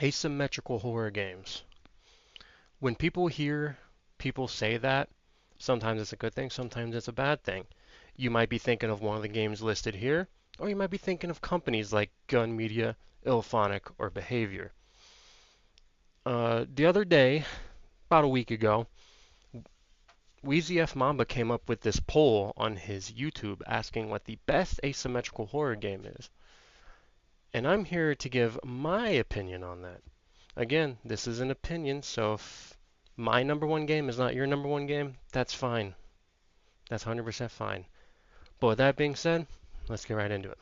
Asymmetrical horror games. When people hear people say that, sometimes it's a good thing, sometimes it's a bad thing. You might be thinking of one of the games listed here, or you might be thinking of companies like Gun Media, Illfonic, or Behavior. The other day, about a week ago, Wheezy F Mamba came up with this poll on his YouTube asking what the best asymmetrical horror game is. And I'm here to give my opinion on that. Again, this is an opinion, so if my number one game is not your number one game, that's fine. That's 100% fine. But with that being said, let's get right into it.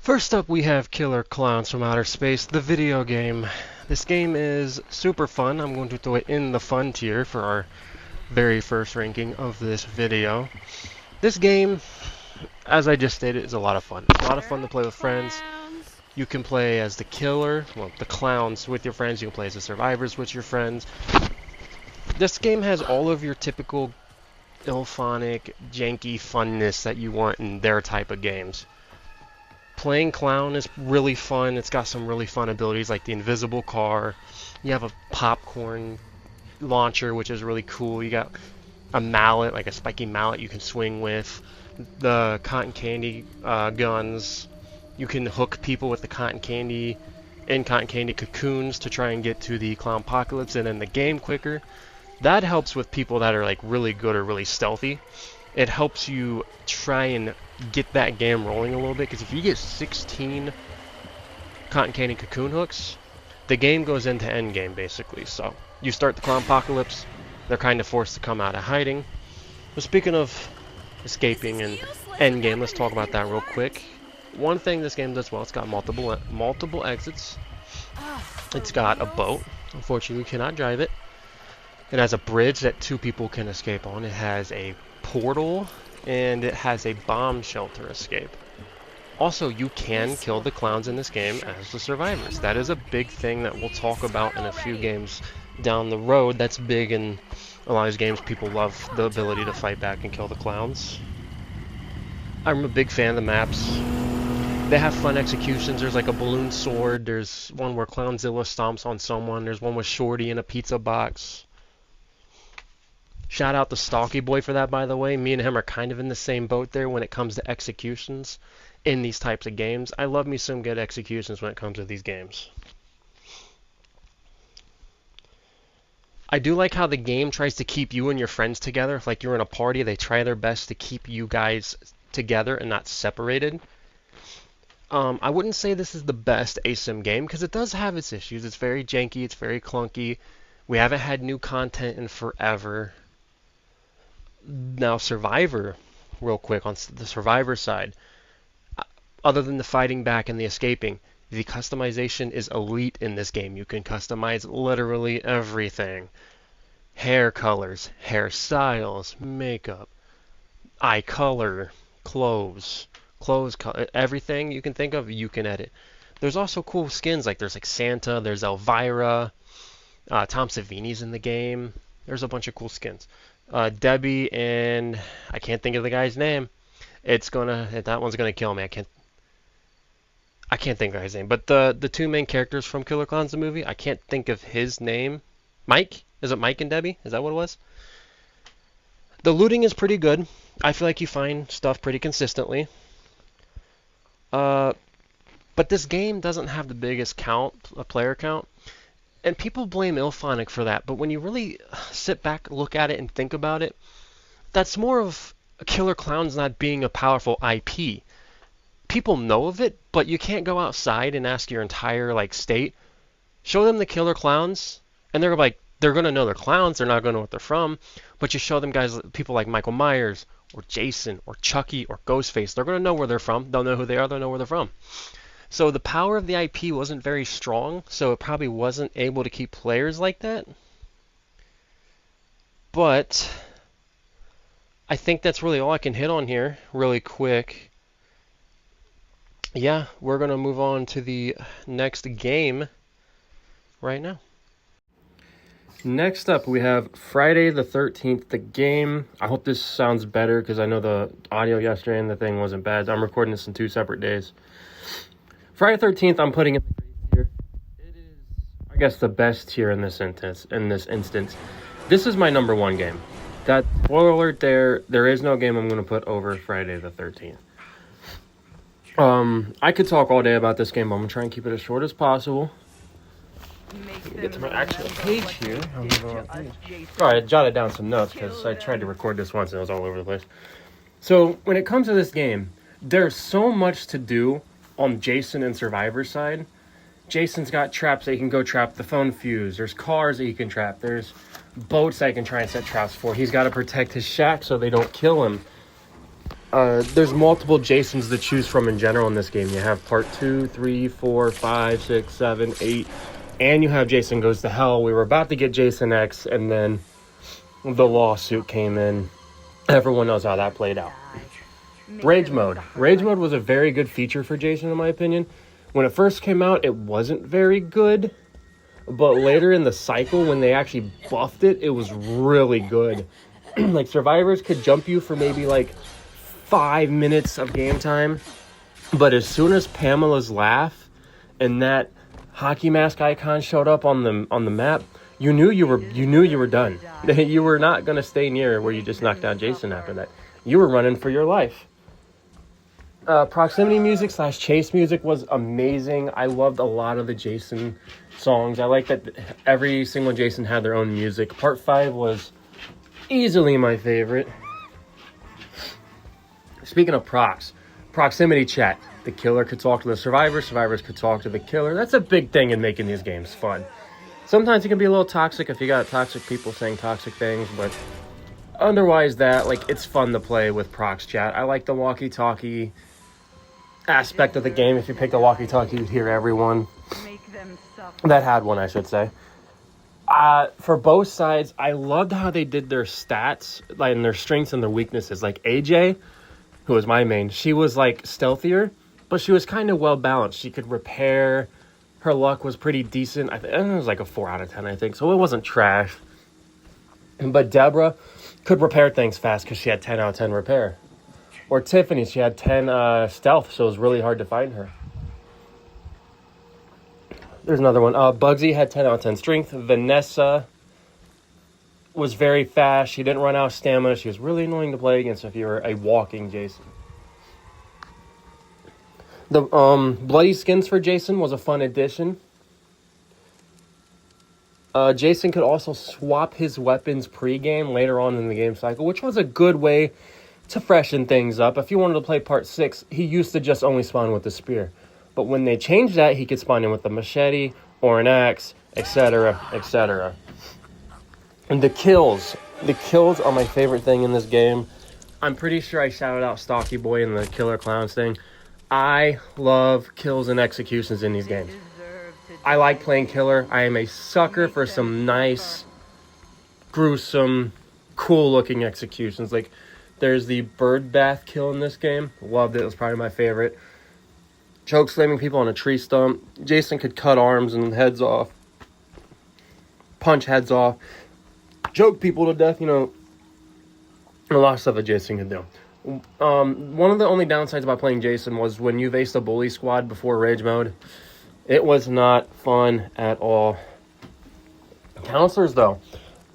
First up, we have Killer Clowns from Outer Space, the video game. This game is super fun. I'm going to throw it in the fun tier for our very first ranking of this video. This game, as I just stated, is a lot of fun. It's a lot of fun to play with friends. You can play as the killer, well, the clowns with your friends. You can play as the survivors with your friends. This game has all of your typical Illfonic, janky funness that you want in their type of games. Playing clown is really fun. It's got some really fun abilities like the invisible car. You have a popcorn launcher, which is really cool. You got a mallet, like a spiky mallet you can swing with. The cotton candy guns. You can hook people with the cotton candy cocoons to try and get to the clown apocalypse and then the game quicker. That helps with people that are like really good or really stealthy. It helps you try and get that game rolling a little bit, because if you get 16 cotton candy cocoon hooks, the game goes into end game basically. So you start the clown apocalypse, they're kind of forced to come out of hiding. But speaking of escaping and end game, let's talk about that real quick. One thing this game does well, it's got multiple exits. It's got a boat. Unfortunately, you cannot drive it. It has a bridge that two people can escape on. It has a portal, and it has a bomb shelter escape. Also, you can kill the clowns in this game as the survivors. That is a big thing that we'll talk about in a few games down the road. That's big in a lot of these games. People love the ability to fight back and kill the clowns. I'm a big fan of the maps. They have fun executions. There's like a balloon sword. There's one where Clownzilla stomps on someone. There's one with Shorty in a pizza box. Shout out to Stalky Boy for that, by the way. Me and him are kind of in the same boat there when it comes to executions in these types of games. I love me some good executions when it comes to these games. I do like how the game tries to keep you and your friends together. If like you're in a party, they try their best to keep you guys together and not separated. I wouldn't say this is the best ASYM game because it does have its issues. It's very janky, it's very clunky. We haven't had new content in forever. Now Survivor, real quick, on the Survivor side, other than the fighting back and the escaping, the customization is elite in this game. You can customize literally everything. Hair colors, hairstyles, makeup, eye color, clothes color, everything you can think of, you can edit. There's also cool skins, like there's like Santa, there's Elvira, Tom Savini's in the game. There's a bunch of cool skins. Debbie and I can't think of the guy's name. That one's gonna kill me. I can't think of his name. But the two main characters from Killer Clowns the movie, I can't think of his name. Mike? Is it Mike and Debbie? Is that what it was? The looting is pretty good. I feel like you find stuff pretty consistently. But this game doesn't have the biggest player count. And people blame Illfonic for that, but when you really sit back, look at it, and think about it, that's more of Killer Clowns not being a powerful IP. People know of it, but you can't go outside and ask your entire state. Show them the Killer Clowns, and they're gonna know they're clowns. They're not gonna know what they're from. But you show them people like Michael Myers or Jason or Chucky or Ghostface. They're gonna know where they're from. They'll know who they are. They'll know where they're from. So the power of the IP wasn't very strong, so it probably wasn't able to keep players like that. But I think that's really all I can hit on here really quick. Yeah, we're going to move on to the next game right now. Next up, we have Friday the 13th, the game. I hope this sounds better because I know the audio yesterday and the thing wasn't bad. I'm recording this in 2 separate days. Friday the 13th, I'm putting in the grades here. It is I guess the best tier in this instance. This is my number one game. That spoiler alert there is no game I'm going to put over Friday the 13th. I could talk all day about this game, but I'm going to try and keep it as short as possible. Get to my actual page here. I jotted down some notes because I tried to record this once and it was all over the place. So when it comes to this game, there's so much to do on Jason and Survivor's side. Jason's got traps that you can go trap the phone fuse. There's cars that you can trap. There's boats that you can try and set traps for. He's got to protect his shack so they don't kill him. There's multiple Jasons to choose from in general in this game. You have part 2, 3, 4, 5, 6, 7, 8. And you have Jason Goes to Hell. We were about to get Jason X, and then the lawsuit came in. Everyone knows how that played out. Rage mode. Rage mode was a very good feature for Jason, in my opinion. When it first came out, it wasn't very good. But later in the cycle, when they actually buffed it, it was really good. Like, survivors could jump you for maybe, 5 minutes of game time. But as soon as Pamela's laugh and that hockey mask icon showed up on the map, you knew you were done. You were not going to stay near where you just knocked down Jason after that. You were running for your life. Proximity music / chase music was amazing. I loved a lot of the Jason songs. I like that every single Jason had their own music. Part 5 was easily my favorite. Speaking of proximity chat. The killer could talk to the survivor. Survivors could talk to the killer. That's a big thing in making these games fun. Sometimes it can be a little toxic if you got toxic people saying toxic things, but otherwise it's fun to play with prox chat. I like the walkie-talkie aspect of the game. If you pick the walkie-talkie, you'd hear everyone that had one, I should say. For both sides, I loved how they did their stats, and their strengths and their weaknesses. Like AJ, who was my main, she was stealthier, but she was kind of well balanced. She could repair. Her luck was pretty decent. It was a 4 out of 10, I think. So it wasn't trash. But Deborah could repair things fast because she had 10 out of 10 repair. Or Tiffany, she had 10 stealth, so it was really hard to find her. There's another one. Bugsy had 10 out of 10 strength. Vanessa was very fast. She didn't run out of stamina. She was really annoying to play against if you were a walking Jason. The bloody skins for Jason was a fun addition. Jason could also swap his weapons pre-game later on in the game cycle, which was a good way to freshen things up. If you wanted to play part 6, he used to just only spawn with the spear. But when they changed that, he could spawn in with a machete or an axe, etc., etc. And the kills are my favorite thing in this game. I'm pretty sure I shouted out Stocky Boy and the Killer Clowns thing. I love kills and executions in these games. I like playing killer. I am a sucker for some nice, gruesome, cool-looking executions. There's the bird bath kill in this game. Loved it. It was probably my favorite. Choke slamming people on a tree stump. Jason could cut arms and heads off. Punch heads off. Choke people to death, a lot of stuff that Jason could do. One of the only downsides about playing Jason was when you faced a bully squad before rage mode. It was not fun at all. Counselors, though,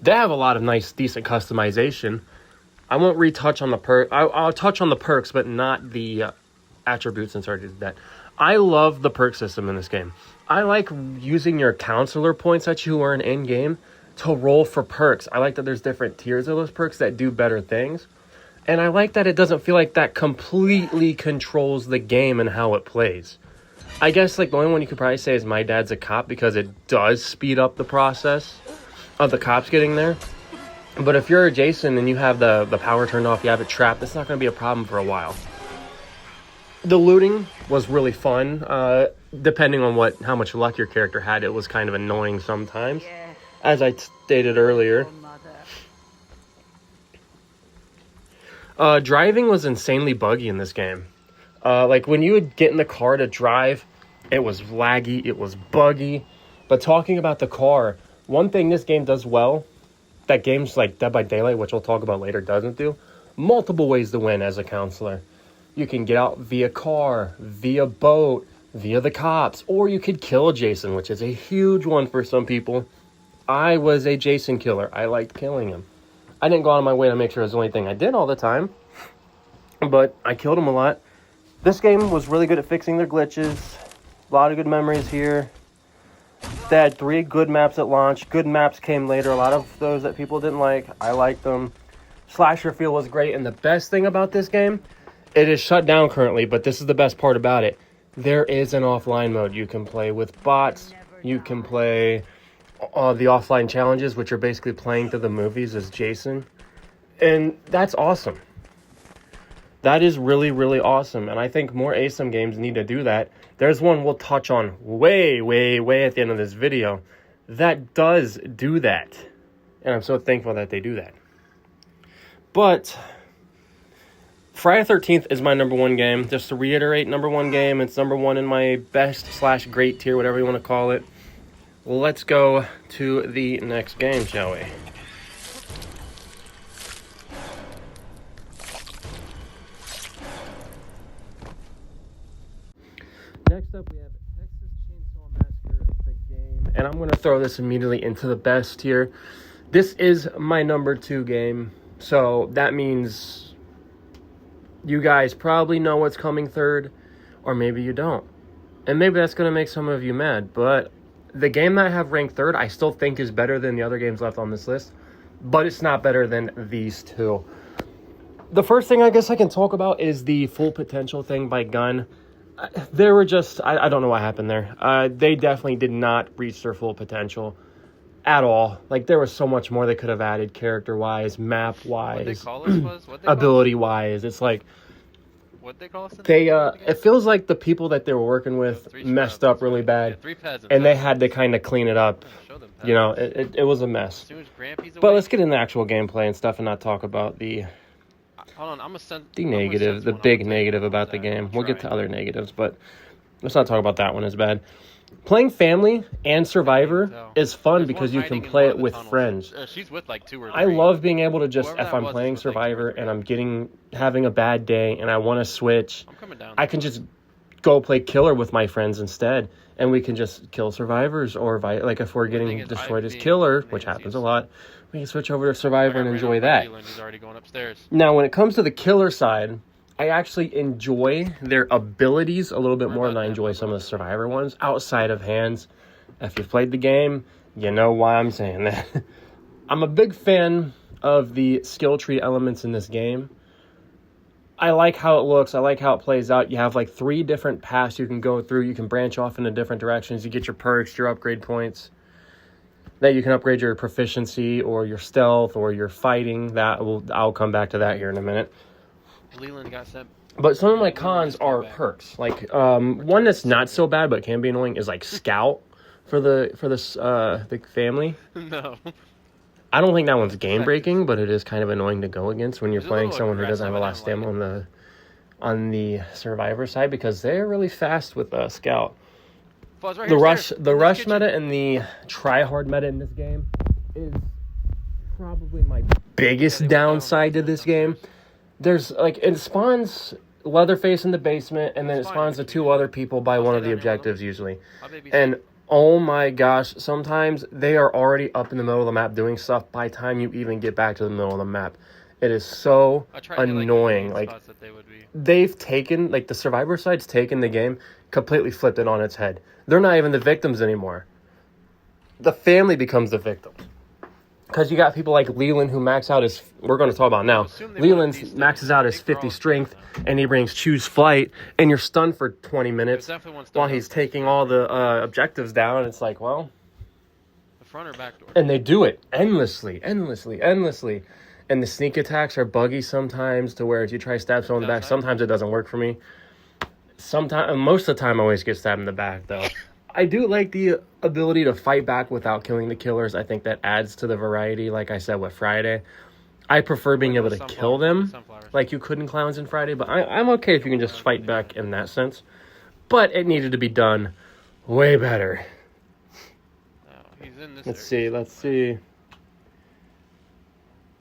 they have a lot of nice, decent customization. I won't retouch on the perk. I'll touch on the perks, but not the attributes inserted to that. I love the perk system in this game. I like using your counselor points that you earn in-game to roll for perks. I like that there's different tiers of those perks that do better things. And I like that it doesn't feel like that completely controls the game and how it plays. I guess the only one you could probably say is My Dad's a Cop, because it does speed up the process of the cops getting there. But if you're a Jason and you have the power turned off, you have it trapped, it's not going to be a problem for a while. The looting was really fun. Depending on how much luck your character had, it was kind of annoying sometimes. As I stated earlier. Driving was insanely buggy in this game. When you would get in the car to drive, it was laggy, it was buggy. But talking about the car, one thing this game does well, that games like Dead by Daylight, which we'll talk about later, doesn't do, multiple ways to win as a counselor. You can get out via car, via boat, via the cops, or you could kill Jason, which is a huge one for some people. I was a Jason killer. I liked killing him. I didn't go out of my way to make sure it was the only thing I did all the time, but I killed him a lot. This game was really good at fixing their glitches. A lot of good memories here. They had 3 good maps at launch. Good maps came later. A lot of those that people didn't like, I liked them. Slasher feel was great, and the best thing about this game, it is shut down currently, but this is the best part about it. There is an offline mode. You can play with bots. You can play the offline challenges, which are basically playing through the movies as Jason. And that's awesome. That is really, really awesome. And I think more ASYM games need to do that. There's one we'll touch on way, way, way at the end of this video that does do that. And I'm so thankful that they do that. But Friday the 13th is my number 1 game. Just to reiterate, number 1 game. It's number 1 in my best/great tier, whatever you want to call it. Let's go to the next game, shall we? Next up, we have Texas Chainsaw Massacre, the game. And I'm going to throw this immediately into the best tier. This is my number 2 game. So that means you guys probably know what's coming third, or maybe you don't. And maybe that's going to make some of you mad. But the game that I have ranked third, I still think is better than the other games left on this list. But it's not better than these 2. The first thing I guess I can talk about is the Full Potential thing by Gun. They were just, I don't know what happened there. They definitely did not reach their full potential at all. Like, there was so much more they could have added character-wise, map-wise, ability-wise. It's like, what they call us? It feels like the people that they were working with messed up really bad, and they had to kind of clean it up. You know, it was a mess. But let's get into the actual gameplay and stuff and not talk about the big negative about the game. We'll get to other negatives, but let's not talk about that one as bad. Playing Family and Survivor is fun because you can play it with friends. She's with like 2 or 3. I love being able to just, if I'm playing Survivor and I'm having a bad day and I want to switch, I can just go play Killer with my friends instead, and we can just kill survivors, or like if we're getting destroyed as Killer, which happens a lot, we can switch over to Survivor and enjoy that. Now, when it comes to the Killer side, I actually enjoy their abilities a little bit more than I enjoy some of the Survivor ones, outside of hands. If you've played the game, you know why I'm saying that. I'm a big fan of the skill tree elements in this game. I like how it looks. I like how it plays out. You have like 3 different paths you can go through. You can branch off into different directions. You get your perks, your upgrade points. That you can upgrade your proficiency or your stealth or your fighting. I'll come back to that here in a minute. Leland got sent. But some of my cons are perks. Like one that's not so bad but can be annoying is like Scout for the family. No. I don't think that one's game breaking, but it is kind of annoying to go against when you're playing someone who doesn't have a lot of stamina on the Survivor side, because they're really fast with Scout. The rush meta and the try hard meta in this game is probably my biggest downside to this game. There's like, it spawns Leatherface in the basement, and then it spawns the 2 other people by one of the objectives usually. And oh my gosh, sometimes they are already up in the middle of the map doing stuff by the time you even get back to the middle of the map. It is so annoying. Like, they've taken, like, the Survivor side's taken the game, completely flipped it on its head. They're not even the victims anymore. The family becomes the victims. Because you got people like Leland who max out his, we're going to talk about now. Leland maxes out his 50 strength, and he brings choose flight, and you're stunned for 20 minutes while he's taking all the objectives down. It's like, well, the front or back door. And they do it endlessly. And the sneak attacks are buggy sometimes, to where if you try to stab someone in the back, sometimes it doesn't work for me. Most of the time I always get stabbed in the back, though. I do like the ability to fight back without killing the killers. I think that adds to the variety, like I said with Friday. I prefer being able to kill them like you could in Clowns in Friday, but I'm okay if you can just fight back in that sense. But it needed to be done way better. Let's see.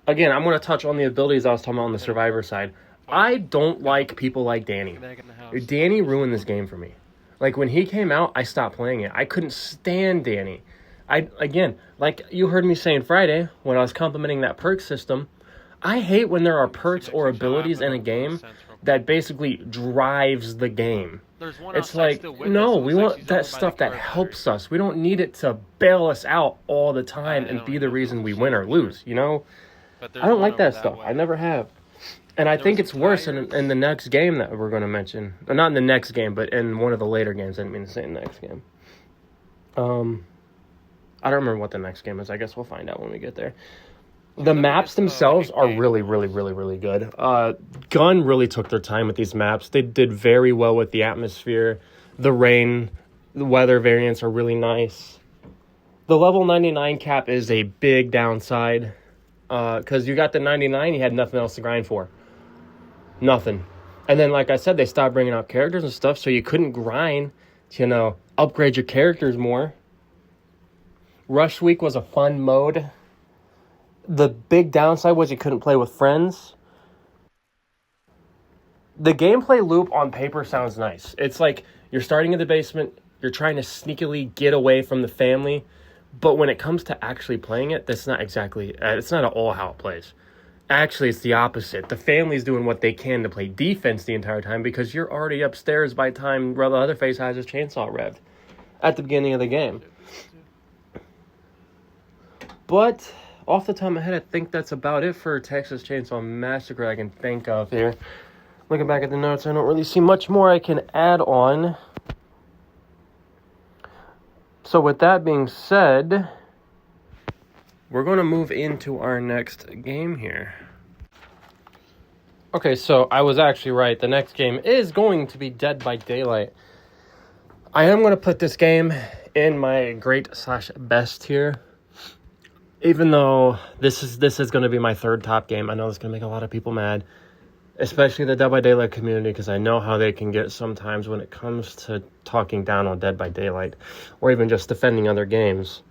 Again, I'm going to touch on the abilities I was talking about on the Survivor side. I don't like people like Danny. Danny ruined this game for me. Like, when he came out, I stopped playing it. I couldn't stand Danny. Again, like you heard me saying Friday when I was complimenting that perk system, I hate when there are perks or abilities in a game that basically drives the game. It's like, no, we want that stuff that helps us. We don't need it to bail us out all the time and be the reason we win or lose, you know? I don't like that stuff. I never have. And I think it's worse in the next game that we're going to mention. Not in the next game, but in one of the later games. I didn't mean to say next game. I don't remember what the next game is. I guess we'll find out when we get there. The maps themselves are really, really, really, really good. Gun really took their time with these maps. They did very well with the atmosphere. The rain, the weather variants are really nice. The level 99 cap is a big downside. Because you got the 99, you had nothing else to grind for. Nothing. And then, like I said, they stopped bringing out characters and stuff, so you couldn't grind to, upgrade your characters more. Rush Week was a fun mode. The big downside was you couldn't play with friends. The gameplay loop on paper sounds nice. It's like you're starting in the basement, you're trying to sneakily get away from the family, but when it comes to actually playing it, that's not exactly, it's not at all how it plays. Actually, it's the opposite. The family's doing what they can to play defense the entire time because you're already upstairs by the time the other face has his chainsaw revved at the beginning of the game. But off the top of my head, I think that's about it for Texas Chainsaw Massacre I can think of here. Looking back at the notes, I don't really see much more I can add on. So with that being said, we're going to move into our next game here. Okay, so I was actually right. The next game is going to be Dead by Daylight. I am going to put this game in my great/best tier. Even though this is going to be my third top game, I know this is going to make a lot of people mad, especially the Dead by Daylight community, because I know how they can get sometimes when it comes to talking down on Dead by Daylight, or even just defending other games.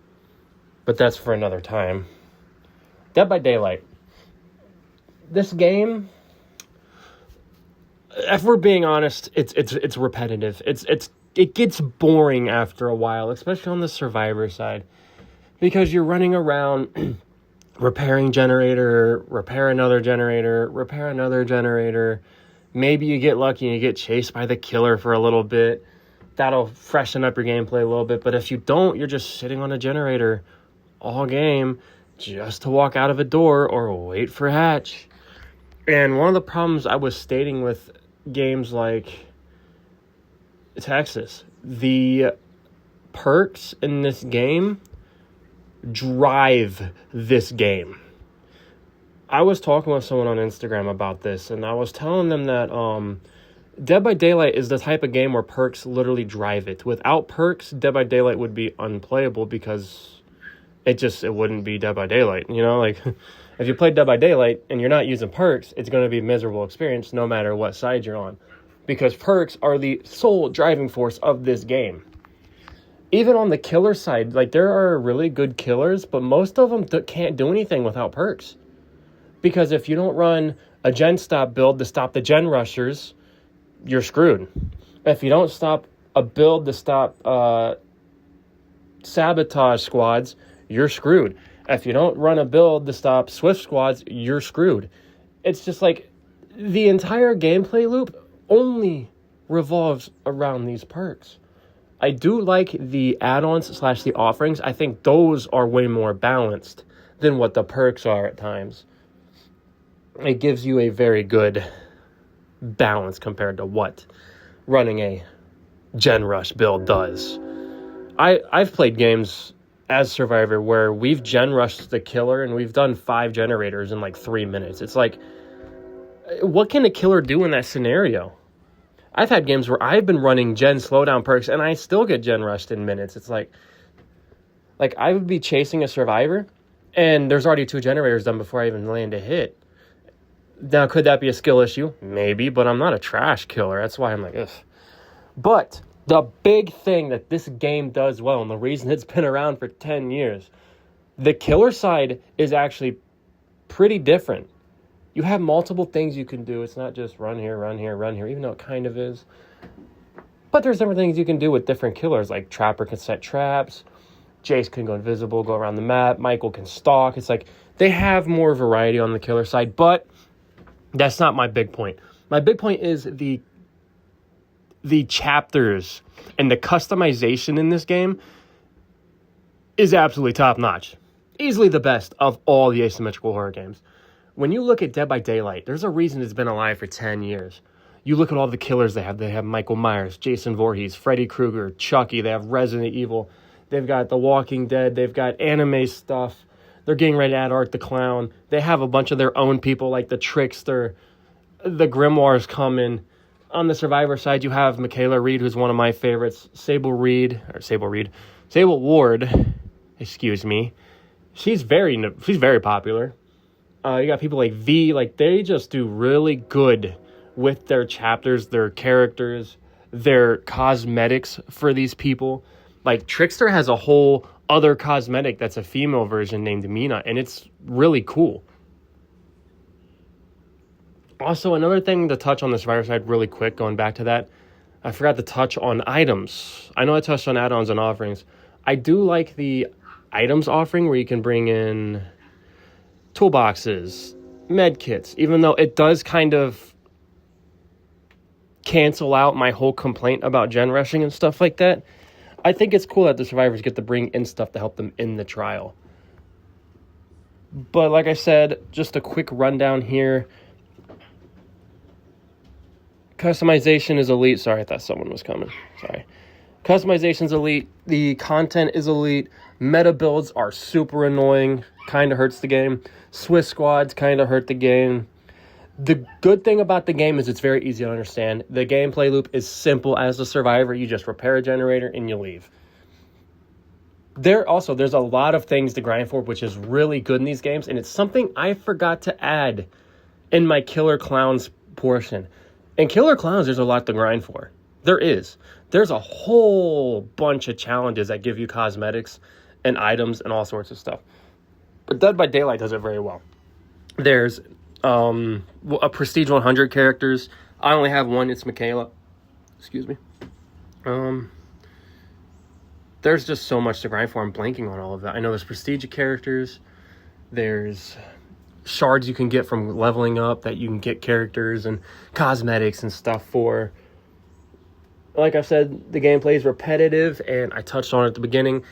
But that's for another time. Dead by Daylight. This game, if we're being honest, it's repetitive. It gets boring after a while, especially on the survivor side. Because you're running around repairing generator, repair another generator, repair another generator. Maybe you get lucky and you get chased by the killer for a little bit. That'll freshen up your gameplay a little bit. But if you don't, you're just sitting on a generator all game just to walk out of a door or wait for hatch. And one of the problems I was stating with games like Texas, the perks in this game drive this game. I was talking with someone on Instagram about this, and I was telling them that Dead by Daylight is the type of game where perks literally drive it. Without perks, Dead by Daylight would be unplayable because it wouldn't be Dead by Daylight. Like if you play Dead by Daylight and you're not using perks, it's going to be a miserable experience no matter what side you're on, because perks are the sole driving force of this game. Even on the killer side, like, there are really good killers, but most of them can't do anything without perks. Because if you don't run a gen stop build to stop the gen rushers, you're screwed. If you don't stop a build to stop sabotage squads, you're screwed. If you don't run a build to stop swift squads, you're screwed. It's just like the entire gameplay loop only revolves around these perks. I do like the add-ons / the offerings. I think those are way more balanced than what the perks are at times. It gives you a very good balance compared to what running a Gen Rush build does. I've played games as Survivor where we've Gen Rushed the killer and we've done 5 generators in like 3 minutes. It's like, what can a killer do in that scenario? I've had games where I've been running gen slowdown perks and I still get gen rushed in minutes. It's like I would be chasing a survivor and there's already 2 generators done before I even land a hit. Now, could that be a skill issue? Maybe, but I'm not a trash killer. That's why I'm like, ugh. But the big thing that this game does well, and the reason it's been around for 10 years, the killer side is actually pretty different. You have multiple things you can do. It's not just run here, run here, run here, even though it kind of is. But there's different things you can do with different killers, like Trapper can set traps, Jace can go invisible, go around the map, Michael can stalk. It's like they have more variety on the killer side, but that's not my big point. My big point is the chapters and the customization in this game is absolutely top-notch. Easily the best of all the asymmetrical horror games. When you look at Dead by Daylight, there's a reason it's been alive for 10 years. You look at all the killers they have. They have Michael Myers, Jason Voorhees, Freddy Krueger, Chucky. They have Resident Evil. They've got The Walking Dead. They've got anime stuff. They're getting ready to add Art the Clown. They have a bunch of their own people like the Trickster. The Grimoires coming. On the Survivor side, you have Michaela Reed, who's one of my favorites. Sable Ward, excuse me. She's very popular. You got people like V, like they just do really good with their chapters, their characters, their cosmetics for these people. Like Trickster has a whole other cosmetic that's a female version named Mina, and it's really cool. Also, another thing to touch on the Survivor side really quick, going back to that, I forgot to touch on items. I know I touched on add-ons and offerings. I do like the items offering where you can bring in toolboxes, med kits, even though it does kind of cancel out my whole complaint about gen rushing and stuff like that. I think it's cool that the survivors get to bring in stuff to help them in the trial. But like I said, just a quick rundown here. Customization is elite. Sorry, I thought someone was coming. Sorry. Customization's elite. The content is elite. Meta builds are super annoying. Kind of hurts the game. Swiss squads kind of hurt the game. The good thing about the game is it's very easy to understand. The gameplay loop is simple as a survivor. You just repair a generator and you leave. There's a lot of things to grind for, which is really good in these games. And it's something I forgot to add in my Killer Clowns portion. In Killer Clowns, there's a lot to grind for. There is. There's a whole bunch of challenges that give you cosmetics and items and all sorts of stuff. But Dead by Daylight does it very well. There's a Prestige 100 characters. I only have one. It's Michaela. Excuse me. There's just so much to grind for. I'm blanking on all of that. I know there's Prestige characters. There's shards you can get from leveling up that you can get characters and cosmetics and stuff for. Like I said, the gameplay is repetitive, and I touched on it at the beginning.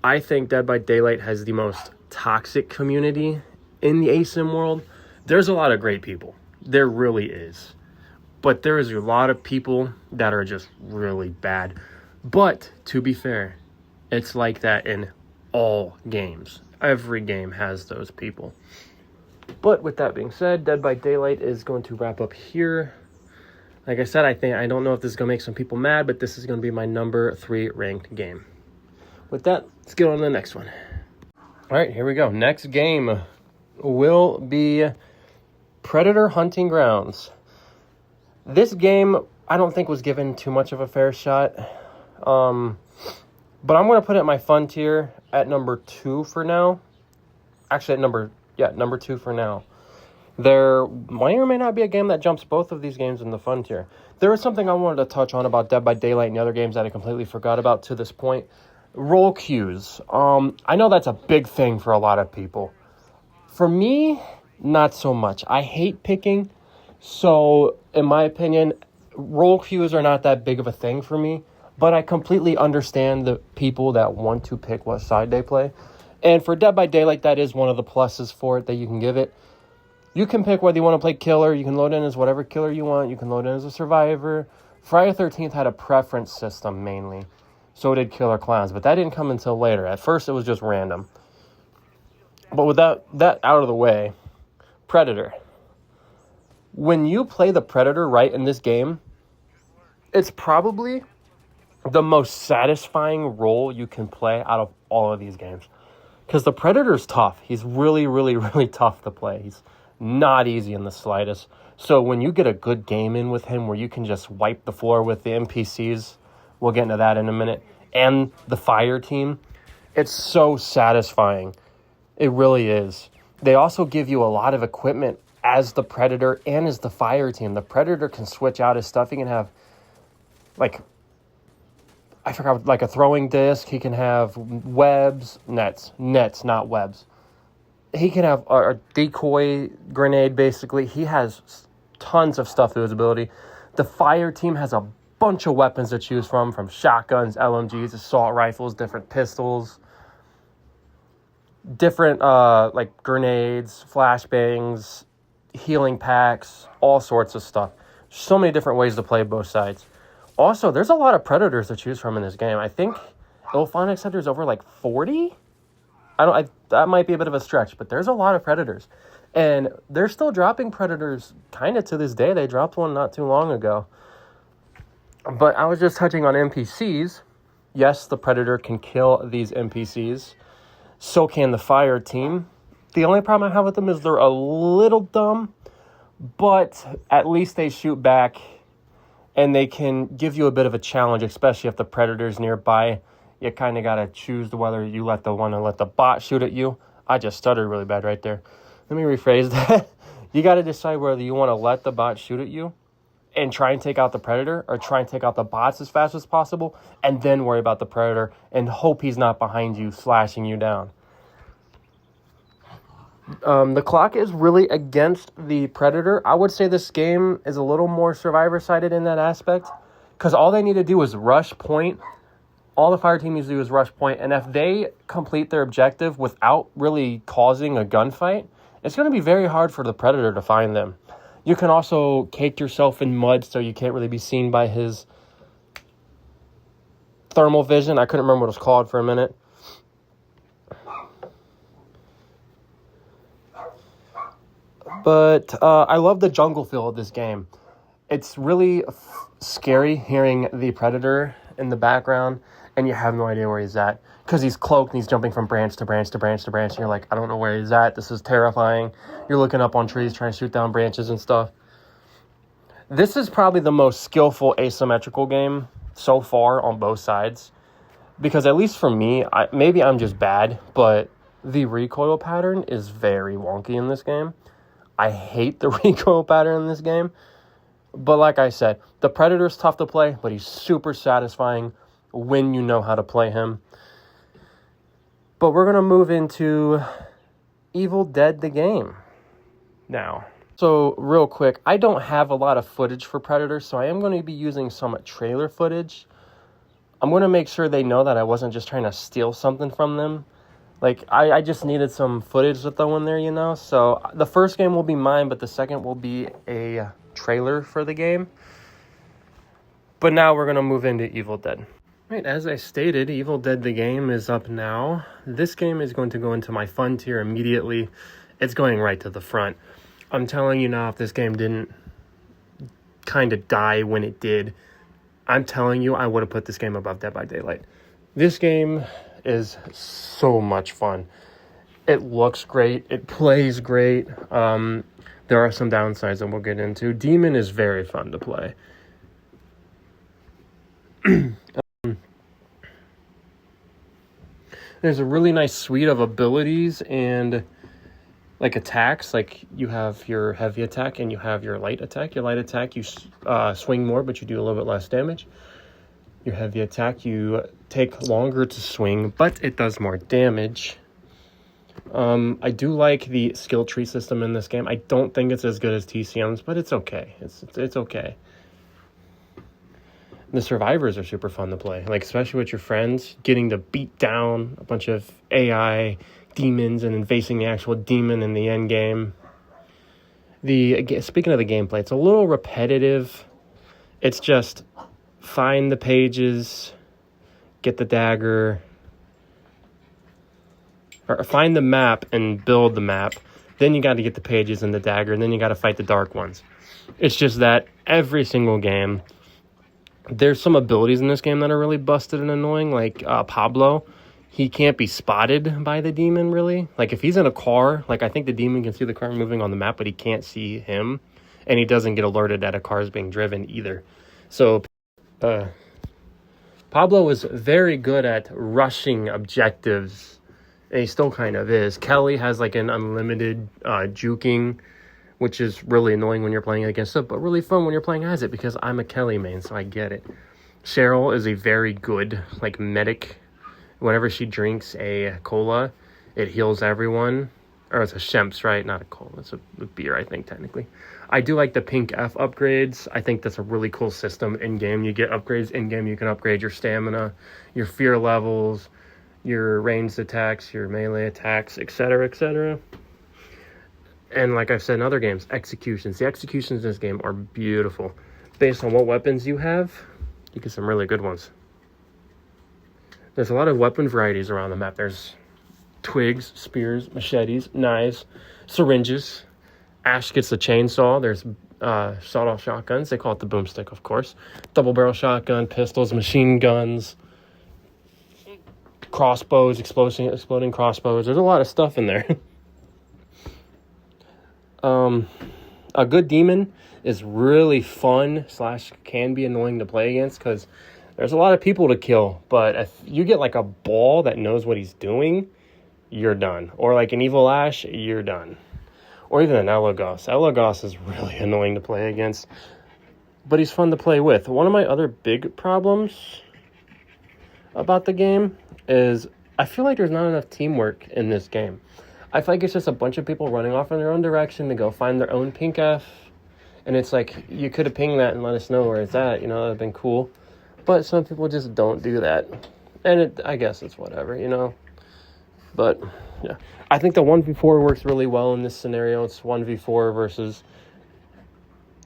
I think Dead by Daylight has the most toxic community in the ASYM world. There's a lot of great people. There really is. But there is a lot of people that are just really bad. But, to be fair, it's like that in all games. Every game has those people. But with that being said, Dead by Daylight is going to wrap up here. Like I said, I don't know if this is going to make some people mad, but this is going to be my number 3 ranked game. With that, let's get on to the next one. All right, here we go. Next game will be Predator Hunting Grounds. This game, I don't think was given too much of a fair shot. But I'm going to put it in my fun tier at number 2 for now. Actually, at number 2 for now. There may or may not be a game that jumps both of these games in the fun tier. There was something I wanted to touch on about Dead by Daylight and the other games that I completely forgot about to this point. Roll queues. I know that's a big thing for a lot of people. For me, not so much. I hate picking. So, in my opinion, roll queues are not that big of a thing for me. But I completely understand the people that want to pick what side they play. And for Dead by Daylight, that is one of the pluses for it that you can give it. You can pick whether you want to play killer. You can load in as whatever killer you want. You can load in as a survivor. Friday the 13th had a preference system mainly. So did Killer Clowns. But that didn't come until later. At first, it was just random. But with that out of the way, Predator. When you play the Predator right in this game, it's probably the most satisfying role you can play out of all of these games. Because the Predator's tough. He's really, really, really tough to play. He's not easy in the slightest. So when you get a good game in with him where you can just wipe the floor with the NPCs, we'll get into that in a minute, and the fire team, it's so satisfying. It really is. They also give you a lot of equipment as the Predator and as the fire team. The Predator can switch out his stuff. He can have, like, I forgot, like a throwing disc. He can have nets, not webs. He can have a decoy grenade, basically. He has tons of stuff to his ability. The fire team has a bunch of weapons to choose from shotguns, LMGs, assault rifles, different pistols, different like grenades, flashbangs, healing packs, all sorts of stuff. So many different ways to play both sides. Also, there's a lot of predators to choose from in this game. I think Illfonic said there's over like 40. That might be a bit of a stretch, but there's a lot of predators. And they're still dropping predators kind of to this day. They dropped one not too long ago. But I was just touching on NPCs. Yes, the predator can kill these NPCs. So can the fire team. The only problem I have with them is they're a little dumb, but at least they shoot back and they can give you a bit of a challenge, especially if the predator's nearby. You kind of got to choose whether you let the bot shoot at you. I just stuttered really bad right there. Let me rephrase that. You got to decide whether you want to let the bot shoot at you and try and take out the predator, or try and take out the bots as fast as possible and then worry about the predator and hope he's not behind you, slashing you down. The clock is really against the predator. I would say this game is a little more survivor-sided in that aspect, because all they need to do is rush point. All the fire team needs to do is rush point, and if they complete their objective without really causing a gunfight, it's going to be very hard for the predator to find them. You can also cake yourself in mud so you can't really be seen by his thermal vision. I couldn't remember what it was called for a minute. But I love the jungle feel of this game. It's really scary hearing the predator in the background, and you have no idea where he's at, because he's cloaked and he's jumping from branch to branch to branch to branch, and you're like, I don't know where he's at. This is terrifying. You're looking up on trees trying to shoot down branches and stuff. This is probably the most skillful asymmetrical game so far on both sides, because at least for me, maybe I'm just bad, but the recoil pattern is very wonky in this game. I hate the recoil pattern in this game. But like I said, the Predator's tough to play, but he's super satisfying when you know how to play him. But we're going to move into Evil Dead the game now. So real quick, I don't have a lot of footage for Predator, so I am going to be using some trailer footage. I'm going to make sure they know that I wasn't just trying to steal something from them. Like, I just needed some footage to throw in there, you know? So the first game will be mine, but the second will be a trailer for the game. But now we're going to move into Evil Dead. Right, as I stated, Evil Dead the game is up now. This game is going to go into my fun tier immediately. It's going right to the front. I'm telling you now, if this game didn't kind of die when it did, I'm telling you, I would have put this game above Dead by Daylight. This game is so much fun. It looks great. It plays great. There are some downsides that we'll get into. Demon is very fun to play. There's a really nice suite of abilities and like attacks. Like you have your heavy attack and you have your light attack. Your light attack, you swing more, but you do a little bit less damage. Your heavy attack, you take longer to swing, but it does more damage. I do like the skill tree system in this game. I don't think it's as good as TCM's, but it's okay. It's okay. The survivors are super fun to play, like especially with your friends, getting to beat down a bunch of AI demons and then facing the actual demon in the end game. Speaking of the gameplay, it's a little repetitive. It's just find the pages, get the dagger, or find the map and build the map. Then you got to get the pages and the dagger, and then you got to fight the dark ones. It's just that every single game. There's some abilities in this game that are really busted and annoying, like Pablo. He can't be spotted by the demon, really. Like, if he's in a car, like, I think the demon can see the car moving on the map, but he can't see him. And he doesn't get alerted that a car is being driven either. So, Pablo is very good at rushing objectives. And he still kind of is. Kelly has, like, an unlimited juking, which is really annoying when you're playing against it, but really fun when you're playing as it, because I'm a Kelly main, so I get it. Cheryl is a very good, like, medic. Whenever she drinks a cola, it heals everyone. Or it's a Shemps, right? Not a cola. It's a beer, I think, technically. I do like the pink F upgrades. I think that's a really cool system in-game. You get upgrades in-game. You can upgrade your stamina, your fear levels, your ranged attacks, your melee attacks, etc., etc. And like I've said in other games, executions. The executions in this game are beautiful. Based on what weapons you have, you get some really good ones. There's a lot of weapon varieties around the map. There's twigs, spears, machetes, knives, syringes. Ash gets the chainsaw. There's sawed-off shotguns. They call it the boomstick, of course. Double-barrel shotgun, pistols, machine guns, crossbows, exploding crossbows. There's a lot of stuff in there. A good demon is really fun / can be annoying to play against because there's a lot of people to kill. But if you get like a ball that knows what he's doing, you're done. Or like an evil Ash, you're done. Or even an Elagos. Elagos is really annoying to play against, but he's fun to play with. One of my other big problems about the game is I feel like there's not enough teamwork in this game. I feel like it's just a bunch of people running off in their own direction to go find their own pink F. And it's like, you could have pinged that and let us know where it's at. You know, that would have been cool. But some people just don't do that. And I guess it's whatever, you know. But, yeah. I think the 1v4 works really well in this scenario. It's 1v4 versus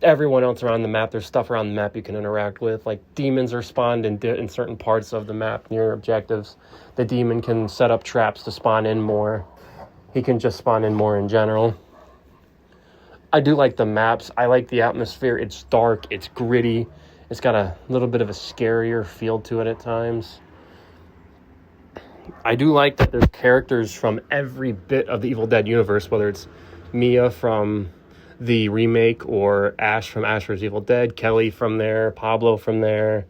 everyone else around the map. There's stuff around the map you can interact with. Like, demons are spawned in certain parts of the map near objectives. The demon can set up traps to spawn in more. He can just spawn in more in general. I do like the maps. I like the atmosphere. It's dark. It's gritty. It's got a little bit of a scarier feel to it at times. I do like that there's characters from every bit of the Evil Dead universe, whether it's Mia from the remake or Ash from Ash vs. Evil Dead, Kelly from there, Pablo from there.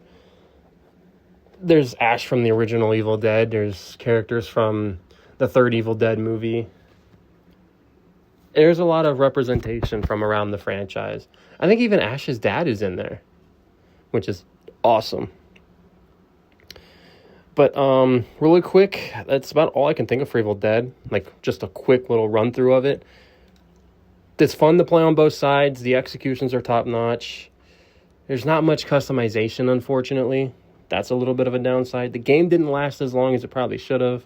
There's Ash from the original Evil Dead. There's characters from the third Evil Dead movie. There's a lot of representation from around the franchise. I think even Ash's dad is in there, which is awesome. But really quick, that's about all I can think of for Evil Dead. Like, just a quick little run-through of it. It's fun to play on both sides. The executions are top-notch. There's not much customization, unfortunately. That's a little bit of a downside. The game didn't last as long as it probably should have.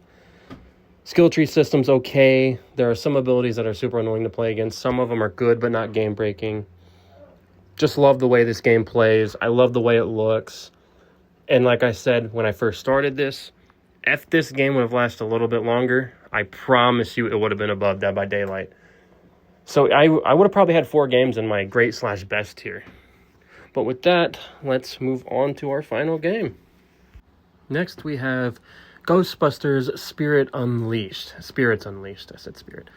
Skill tree system's okay. There are some abilities that are super annoying to play against. Some of them are good, but not game-breaking. Just love the way this game plays. I love the way it looks. And like I said, when I first started this, if this game would have lasted a little bit longer, I promise you it would have been above Dead by Daylight. So I would have probably had 4 games in my great / best tier. But with that, let's move on to our final game. Next we have Ghostbusters Spirits Unleashed. I said Spirit.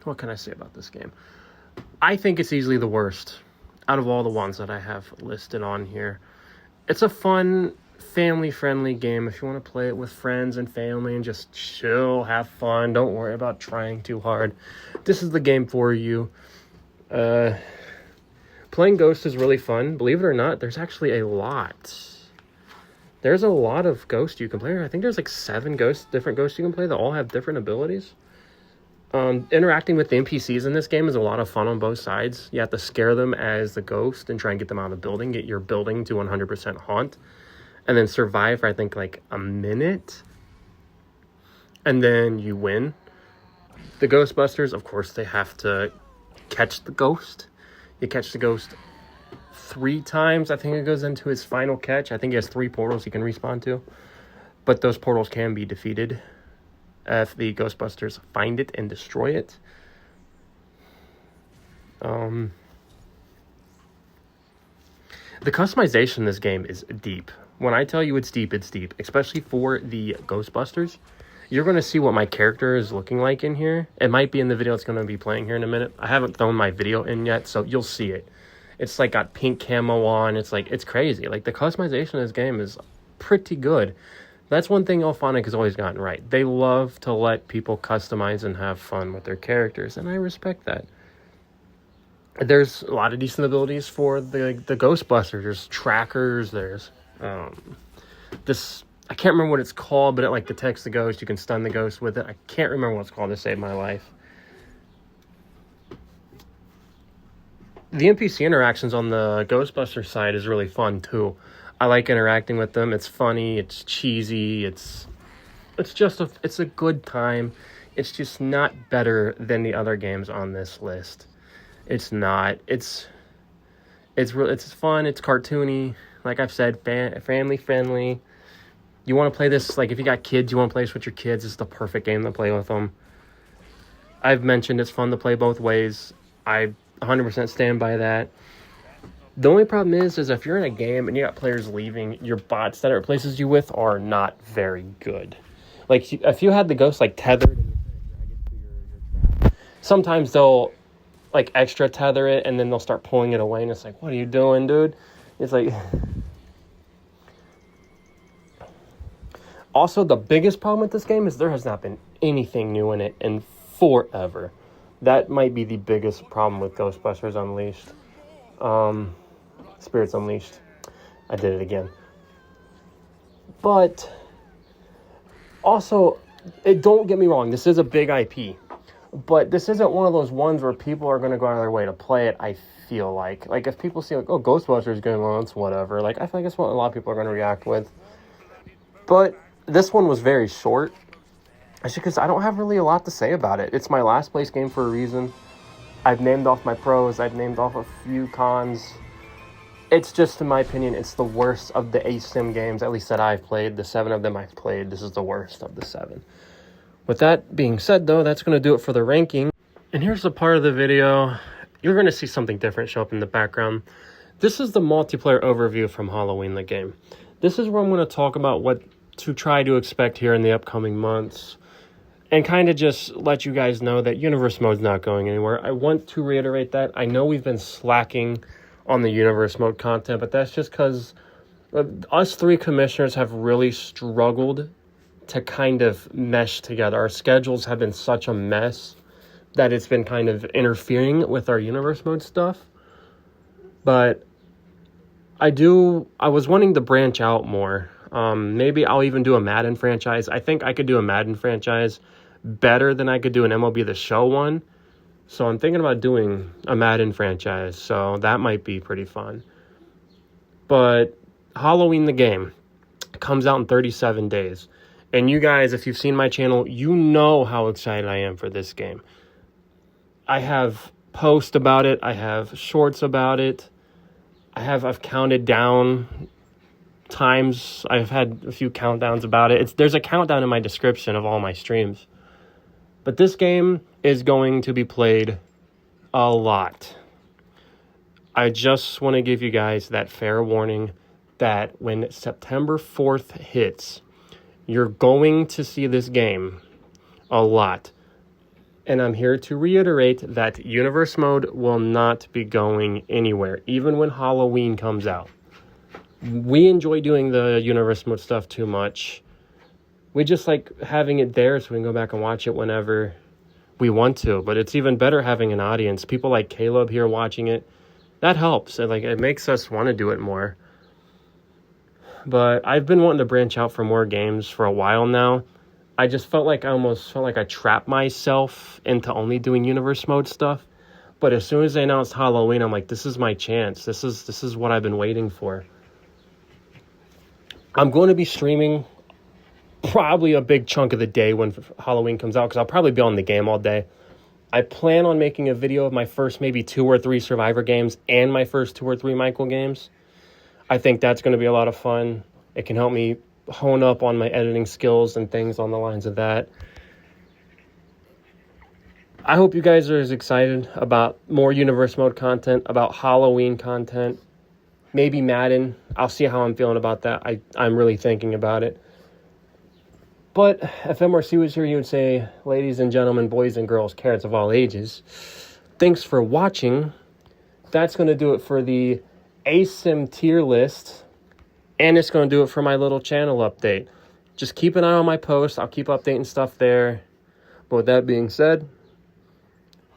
What can I say about this game? I think it's easily the worst out of all the ones that I have listed on here. It's a fun, family-friendly game if you want to play it with friends and family and just chill, have fun. Don't worry about trying too hard. This is the game for you. Playing Ghost is really fun. Believe it or not, there's actually a lot. There's a lot of Ghosts you can play. I think there's like 7 different Ghosts you can play that all have different abilities. Interacting with the NPCs in this game is a lot of fun on both sides. You have to scare them as the ghost and try and get them out of the building, get your building to 100% haunt, and then survive for, I think, like a minute. And then you win. The Ghostbusters, of course, they have to catch the ghost. You catch the ghost 3 times. I think it goes into his final catch. I think he has 3 portals he can respawn to. But those portals can be defeated if the Ghostbusters find it and destroy it. The customization in this game is deep. When I tell you it's deep, it's deep. Especially for the Ghostbusters. You're going to see what my character is looking like in here. It might be in the video it's going to be playing here in a minute. I haven't thrown my video in yet, so you'll see it. It's like got pink camo on. It's like, it's crazy. Like, the customization of this game is pretty good. That's one thing Illfonic has always gotten right. They love to let people customize and have fun with their characters, and I respect that. There's a lot of decent abilities for the Ghostbusters. There's trackers. There's this. I can't remember what it's called, but it like detects the ghost. You can stun the ghost with it. I can't remember what it's called to save my life. The NPC interactions on the Ghostbuster side is really fun too. I like interacting with them. It's funny. It's cheesy. It's a good time. It's just not better than the other games on this list. It's not. It's fun. It's cartoony. Like I've said, family friendly. You want to play this, like if you got kids, you want to play this with your kids, it's the perfect game to play with them. I've mentioned it's fun to play both ways. I 100% stand by that. The only problem is if you're in a game and you got players leaving, your bots that it replaces you with are not very good. Like if you had the ghost like tethered and you kind of drag it to your trap, sometimes they'll like extra tether it and then they'll start pulling it away and it's like, what are you doing, dude? It's like... Also, the biggest problem with this game is there has not been anything new in it in forever. That might be the biggest problem with Ghostbusters Unleashed. Spirits Unleashed. I did it again. But, also, don't get me wrong, this is a big IP. But this isn't one of those ones where people are going to go out of their way to play it, I feel like. Like, if people see, like, oh, Ghostbusters going on, it's whatever. Like, I feel like that's what a lot of people are going to react with. But this one was very short. Actually, because I don't have really a lot to say about it. It's my last place game for a reason. I've named off my pros. I've named off a few cons. It's just, in my opinion, it's the worst of the ASYM games, at least that I've played. The 7 of them I've played, this is the worst of the 7. With that being said, though, that's going to do it for the ranking. And here's the part of the video. You're going to see something different show up in the background. This is the multiplayer overview from Halloween the game. This is where I'm going to talk about what to try to expect here in the upcoming months. And kind of just let you guys know that Universe Mode's not going anywhere. I want to reiterate that. I know we've been slacking on the Universe Mode content, but that's just because us 3 commissioners have really struggled to kind of mesh together. Our schedules have been such a mess that it's been kind of interfering with our Universe Mode stuff. But I was wanting to branch out more. Maybe I'll even do a Madden franchise. I think I could do a Madden franchise better than I could do an MLB The Show one. So I'm thinking about doing a Madden franchise. So that might be pretty fun. But Halloween the game comes out in 37 days. And you guys, if you've seen my channel, you know how excited I am for this game. I have posts about it. I have shorts about it. I've counted down times. I've had a few countdowns about it. There's a countdown in my description of all my streams. But this game is going to be played a lot. I just want to give you guys that fair warning that when September 4th hits, you're going to see this game a lot. And I'm here to reiterate that Universe Mode will not be going anywhere, even when Halloween comes out. We enjoy doing the Universe Mode stuff too much. We just like having it there so we can go back and watch it whenever we want to. But it's even better having an audience. People like Caleb here watching it. That helps. It makes us want to do it more. But I've been wanting to branch out for more games for a while now. I just felt like I trapped myself into only doing Universe Mode stuff. But as soon as they announced Halloween, I'm like, this is my chance. This is what I've been waiting for. I'm going to be streaming probably a big chunk of the day when Halloween comes out, because I'll probably be on the game all day. I plan on making a video of my first maybe 2 or 3 Survivor games and my first 2 or 3 Michael games. I think that's going to be a lot of fun. It can help me hone up on my editing skills and things on the lines of that. I hope you guys are as excited about more Universe Mode content, about Halloween content, maybe Madden. I'll see how I'm feeling about that. I'm really thinking about it. But if MRC was here, he would say, ladies and gentlemen, boys and girls, carrots of all ages, thanks for watching. That's going to do it for the ASYM tier list. And it's going to do it for my little channel update. Just keep an eye on my posts. I'll keep updating stuff there. But with that being said,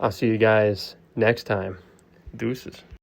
I'll see you guys next time. Deuces.